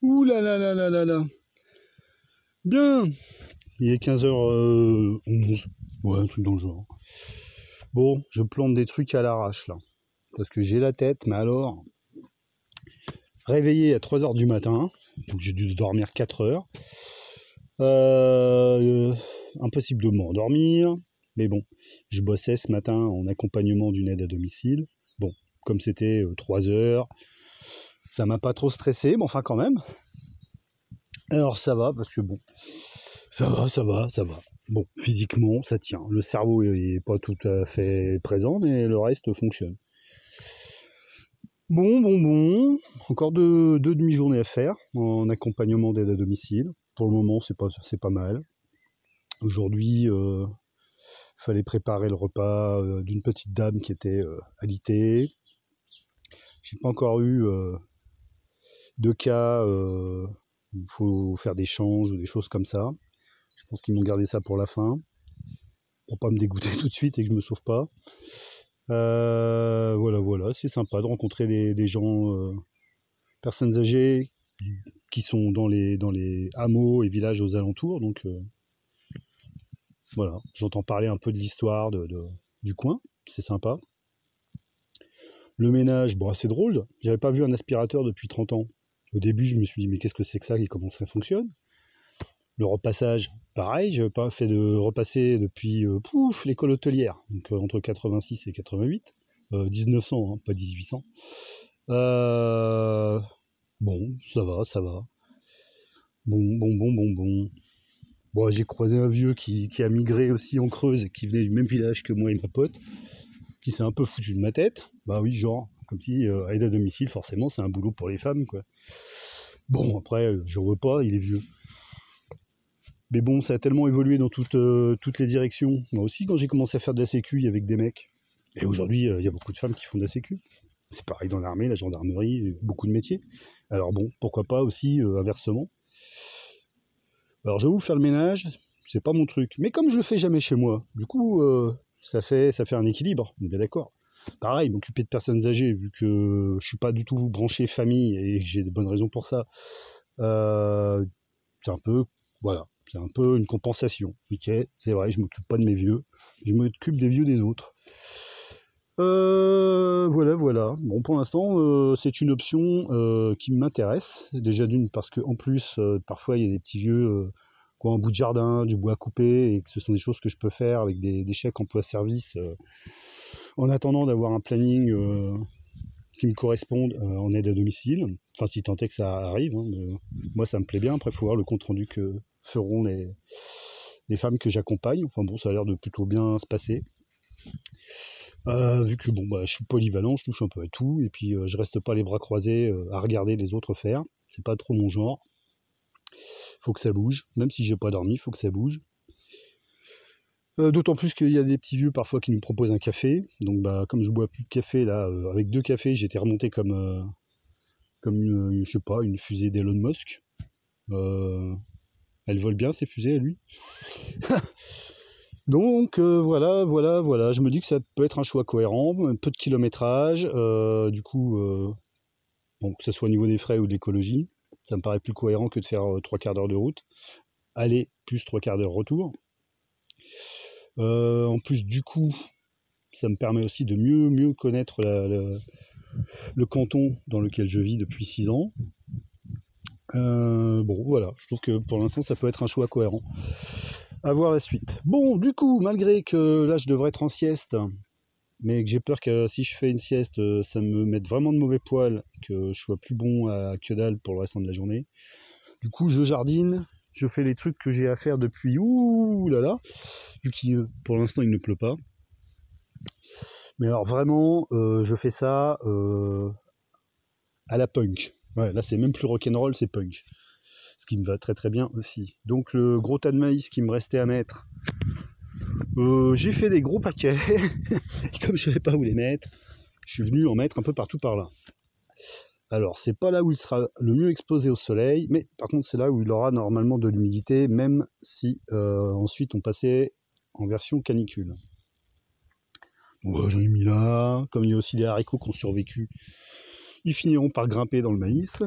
Ouh là là là là là là. Bien. Il est 15h11. Ouais, un truc dans le genre. Bon, je plante des trucs à l'arrache là. Parce que j'ai la tête, mais alors... Réveillé à 3h du matin. Donc j'ai dû dormir 4 heures. Impossible de m'endormir. Mais bon, je bossais ce matin en accompagnement d'une aide à domicile. Bon, comme c'était 3 heures, ça m'a pas trop stressé, mais enfin quand même. Alors ça va, parce que bon, ça va. Bon, physiquement, ça tient. Le cerveau est pas tout à fait présent, mais le reste fonctionne. Bon. Encore deux demi-journées à faire en accompagnement d'aide à domicile. Pour le moment, c'est pas mal. Aujourd'hui, fallait préparer le repas d'une petite dame qui était alitée. J'ai pas encore eu de cas où il faut faire des changes ou des choses comme ça. Je pense qu'ils m'ont gardé ça pour la fin, pour pas me dégoûter tout de suite et que je me sauve pas. Voilà, c'est sympa de rencontrer des gens, personnes âgées qui sont dans les hameaux et villages aux alentours. Donc voilà, j'entends parler un peu de l'histoire du coin, c'est sympa. Le ménage, bon, c'est drôle, j'avais pas vu un aspirateur depuis 30 ans. Au début, je me suis dit, mais qu'est-ce que c'est que ça et comment ça fonctionne? Le repassage, pareil, je n'avais pas fait de repasser depuis l'école hôtelière, donc entre 86 et 88, 1900, hein, pas 1800. Bon, ça va. Bon. Bon, j'ai croisé un vieux qui a migré aussi en Creuse et qui venait du même village que moi et ma pote, qui s'est un peu foutu de ma tête. Bah oui, genre, comme si aide à domicile, forcément, c'est un boulot pour les femmes, quoi. Bon, après, je veux pas, il est vieux. Mais bon, ça a tellement évolué dans toutes les directions. Moi aussi, quand j'ai commencé à faire de la sécu, il y avait que des mecs. Et aujourd'hui, il y a beaucoup de femmes qui font de la sécu. C'est pareil dans l'armée, la gendarmerie, beaucoup de métiers. Alors bon, pourquoi pas aussi inversement. Alors j'avoue, faire le ménage, c'est pas mon truc. Mais comme je le fais jamais chez moi, du coup, ça fait un équilibre, on est bien d'accord. Pareil, m'occuper de personnes âgées, vu que je suis pas du tout branché famille et que j'ai de bonnes raisons pour ça, c'est un peu, voilà, c'est un peu une compensation. Ok, c'est vrai, je m'occupe pas de mes vieux, je m'occupe des vieux des autres. Voilà. Bon, pour l'instant, c'est une option qui m'intéresse. Déjà d'une parce que en plus, parfois il y a des petits vieux qui ont un bout de jardin, du bois à couper, et que ce sont des choses que je peux faire avec des chèques emploi-service en attendant d'avoir un planning qui me corresponde en aide à domicile. Enfin, si tant est que ça arrive. Hein, moi, ça me plaît bien. Après, il faut voir le compte-rendu que feront les femmes que j'accompagne. Enfin bon, ça a l'air de plutôt bien se passer. Vu que bon, bah, je suis polyvalent, je touche un peu à tout, et puis je reste pas les bras croisés à regarder les autres faire. C'est pas trop mon genre. Faut que ça bouge. Même si j'ai pas dormi, faut que ça bouge. D'autant plus qu'il y a des petits vieux parfois qui nous proposent un café. Donc bah comme je bois plus de café là, avec 2 cafés, j'étais remonté comme une, je sais pas, une fusée d'Elon Musk. Elle vole bien ces fusées à lui. Donc voilà. Je me dis que ça peut être un choix cohérent, un peu de kilométrage, du coup, bon, que ce soit au niveau des frais ou de l'écologie, ça me paraît plus cohérent que de faire 3/4 d'heure de route. Aller plus 3/4 d'heure retour. En plus, du coup, ça me permet aussi de mieux connaître le canton dans lequel je vis depuis 6 ans. Bon, voilà, je trouve que pour l'instant, ça peut être un choix cohérent. À voir la suite. Bon, du coup, malgré que là, je devrais être en sieste, mais que j'ai peur que si je fais une sieste, ça me mette vraiment de mauvais poils, que je sois plus bon à que dalle pour le restant de la journée. Du coup, je jardine, je fais les trucs que j'ai à faire depuis vu qu'il pour l'instant il ne pleut pas. Mais alors vraiment, je fais ça à la punk. Ouais, là c'est même plus rock'n'roll, c'est punk. Ce qui me va très très bien aussi. Donc le gros tas de maïs qui me restait à mettre, j'ai fait des gros paquets. Et comme je savais pas où les mettre, je suis venu en mettre un peu partout par là. Alors c'est pas là où il sera le mieux exposé au soleil, mais par contre c'est là où il aura normalement de l'humidité, même si ensuite on passait en version canicule. Ouais, j'en ai mis là, comme il y a aussi des haricots qui ont survécu, ils finiront par grimper dans le maïs.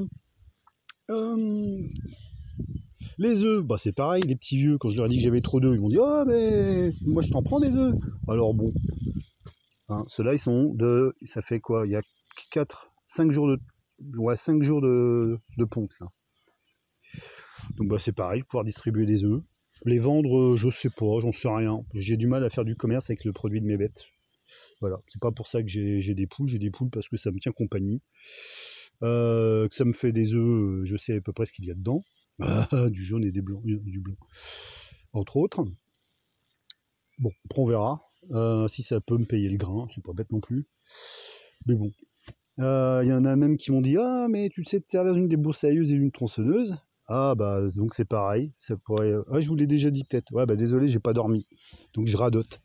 Les œufs, bah c'est pareil, les petits vieux, quand je leur ai dit que j'avais trop d'œufs, ils m'ont dit oh mais moi je t'en prends des œufs. Alors bon, hein, ceux-là ils sont de. Ça fait quoi? Il y a 5 jours de. Ouais, 5 jours de ponte là. Donc bah c'est pareil, pouvoir distribuer des œufs. Les vendre, je sais pas, j'en sais rien. J'ai du mal à faire du commerce avec le produit de mes bêtes. Voilà, c'est pas pour ça que j'ai des poules parce que ça me tient compagnie. Que ça me fait des œufs, je sais à peu près ce qu'il y a dedans. Du jaune et du blanc. Entre autres. Bon, après on verra. Si ça peut me payer le grain, c'est pas bête non plus. Mais bon. Il y en a même qui m'ont dit ah mais tu sais te servir d'une débroussailleuse et d'une tronçonneuse. Ah bah donc c'est pareil, ça pourrait. Ah je vous l'ai déjà dit peut-être. Ouais bah désolé j'ai pas dormi, donc je radote.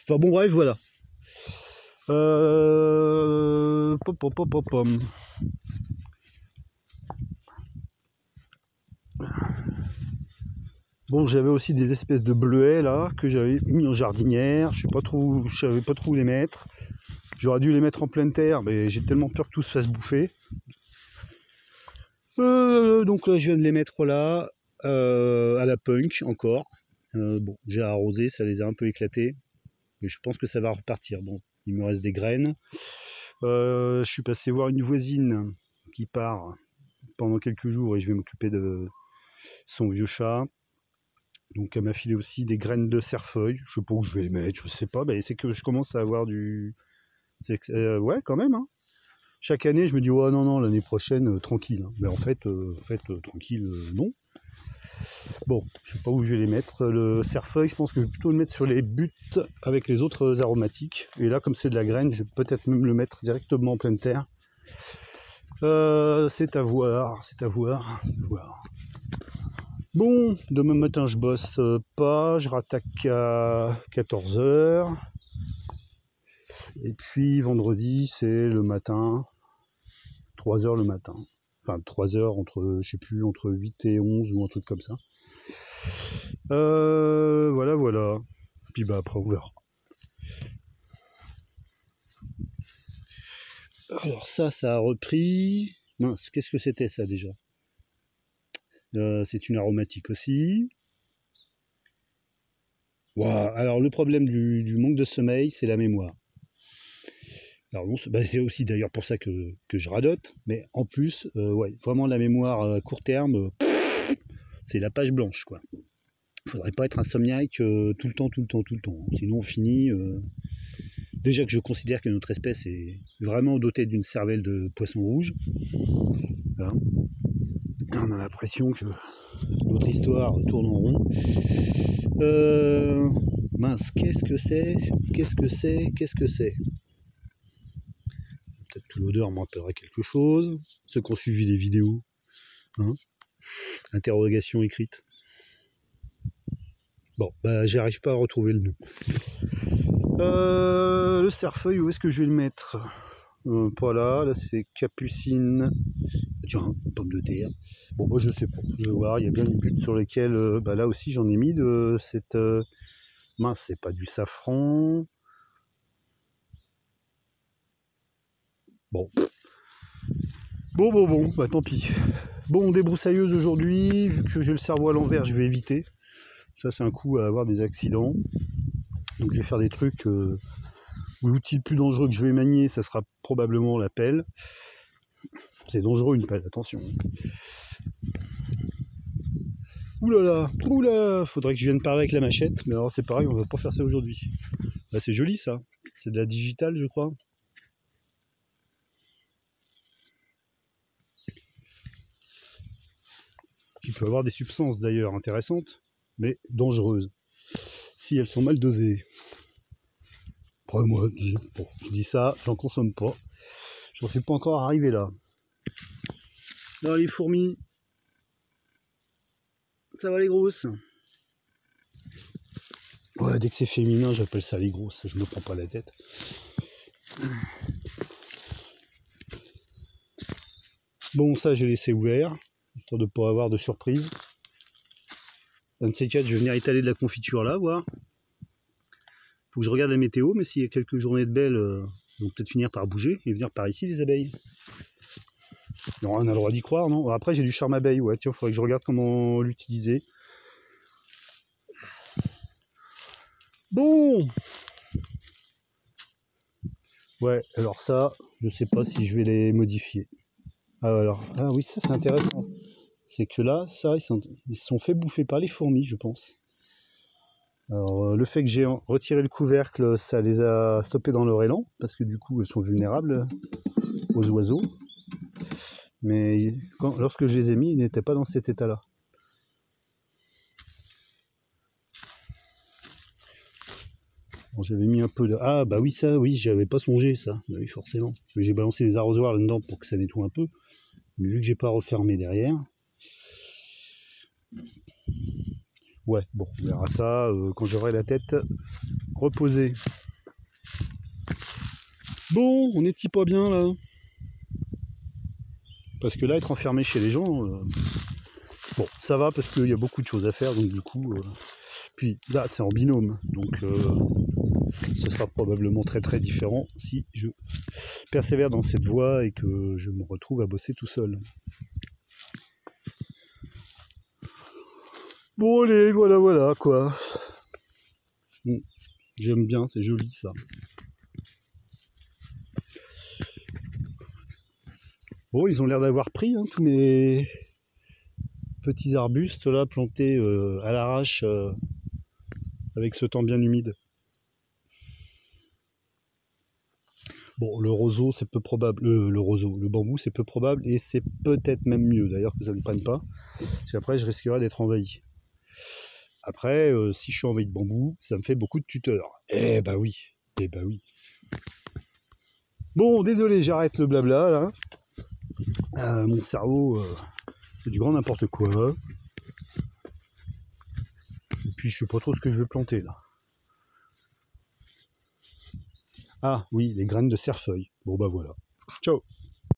Enfin bon bref voilà. Bon j'avais aussi des espèces de bleuets là que j'avais mis en jardinière. Je savais pas trop où les mettre. J'aurais dû les mettre en pleine terre, mais j'ai tellement peur que tout se fasse bouffer. Donc là je viens de les mettre là à la punk encore. Bon j'ai arrosé, ça les a un peu éclatés. Mais je pense que ça va repartir. Bon, il me reste des graines. Je suis passé voir une voisine qui part pendant quelques jours et je vais m'occuper de son vieux chat. Donc elle m'a filé aussi des graines de cerfeuil. Je sais pas où je vais les mettre, je sais pas. Mais c'est que je commence à avoir du. Ouais, quand même. Hein. Chaque année, je me dis, oh non, non, l'année prochaine, tranquille. Hein. Mais en fait, tranquille, non. Bon, je sais pas où je vais les mettre. Le cerfeuil, je pense que je vais plutôt le mettre sur les buttes avec les autres aromatiques. Et là, comme c'est de la graine, je vais peut-être même le mettre directement en pleine terre. C'est à voir, c'est à voir, c'est à voir. Bon, demain matin, je bosse pas, je rattaque à 14h. Et puis vendredi, c'est le matin, 3h le matin. Enfin, 3h entre, je sais plus, entre 8 et 11 ou un truc comme ça. Voilà, voilà. Puis bah après on verra. Alors ça a repris. Mince, qu'est-ce que c'était ça déjà? C'est une aromatique aussi. Wow. Alors le problème du manque de sommeil, c'est la mémoire. Alors bon, c'est aussi d'ailleurs pour ça que je radote, mais en plus, ouais, vraiment la mémoire à court terme, c'est la page blanche, quoi. Faudrait pas être insomniaque tout le temps. Sinon on finit. Déjà que je considère que notre espèce est vraiment dotée d'une cervelle de poisson rouge. Hein. On a l'impression que notre histoire tourne en rond. Mince, qu'est-ce que c'est? Peut-être que l'odeur me rappellera quelque chose. Ceux qui ont suivi les vidéos. Hein. Interrogation écrite. Bon, bah j'arrive pas à retrouver le nom. Le cerfeuil, où est-ce que je vais le mettre? Pas là, là c'est capucine. Tiens, pomme de terre. Bon, bah je sais pas. Je vais voir, il y a bien une butte sur lesquelles. Bah là aussi j'en ai mis de cette. Mince, c'est pas du safran. Bon. Bon, bah tant pis. Bon, débroussailleuse aujourd'hui, vu que j'ai le cerveau à l'envers, je vais éviter. Ça, c'est un coup à avoir des accidents. Donc, je vais faire des trucs. L'outil le plus dangereux que je vais manier, ça sera probablement la pelle. C'est dangereux une pelle, attention. Oulala, faudrait que je vienne parler avec la machette. Mais alors, c'est pareil, on va pas faire ça aujourd'hui. Bah, c'est joli ça. C'est de la digitale, je crois. Qui peut avoir des substances d'ailleurs intéressantes, mais dangereuses, si elles sont mal dosées. Après moi, je dis ça, j'en consomme pas. J'en suis pas encore arrivé là. Non les fourmis, ça va les grosses? Ouais, dès que c'est féminin, j'appelle ça les grosses, je me prends pas la tête. Bon, ça j'ai laissé ouvert, histoire de ne pas avoir de surprise. Un de ces quatre, je vais venir étaler de la confiture là, voir. Faut que je regarde la météo, mais s'il y a quelques journées de belles, ils vont peut-être finir par bouger et venir par ici les abeilles. Non, on a le droit d'y croire, non? Après, j'ai du charme abeille, ouais, tiens, faudrait que je regarde comment l'utiliser. Bon! Ouais, alors ça, je sais pas si je vais les modifier. Ah oui, ça c'est intéressant. C'est que là, ça, ils se sont fait bouffer par les fourmis, je pense. Alors, le fait que j'ai retiré le couvercle, ça les a stoppés dans leur élan, parce que du coup, elles sont vulnérables aux oiseaux. Mais lorsque je les ai mis, ils n'étaient pas dans cet état-là. Bon, j'avais mis un peu de... Ah, bah oui, ça, oui, j'avais pas songé, ça. Bah oui, forcément. J'ai balancé des arrosoirs là-dedans pour que ça nettoie un peu. Mais vu que j'ai pas refermé derrière... Ouais, bon, on verra ça quand j'aurai la tête reposée. Bon, on est-il pas bien, là? Parce que là, être enfermé chez les gens... Bon, ça va parce qu'il y a beaucoup de choses à faire, donc du coup... Puis là, c'est en binôme, donc ce sera probablement très très différent si je persévère dans cette voie et que je me retrouve à bosser tout seul. Bon allez, voilà quoi. J'aime bien, c'est joli ça. Bon, ils ont l'air d'avoir pris hein, tous mes petits arbustes là plantés à l'arrache avec ce temps bien humide. Bon, le roseau, c'est peu probable. Le bambou, c'est peu probable et c'est peut-être même mieux d'ailleurs que ça ne prenne pas. Parce qu'après, je risquerais d'être envahi. Après, si je suis envahi de bambou, ça me fait beaucoup de tuteurs. Eh bah oui, eh bah oui. Bon, désolé, j'arrête le blabla là. Mon cerveau, c'est du grand n'importe quoi. Et puis je sais pas trop ce que je vais planter là. Ah oui, les graines de cerfeuil. Bon bah voilà. Ciao.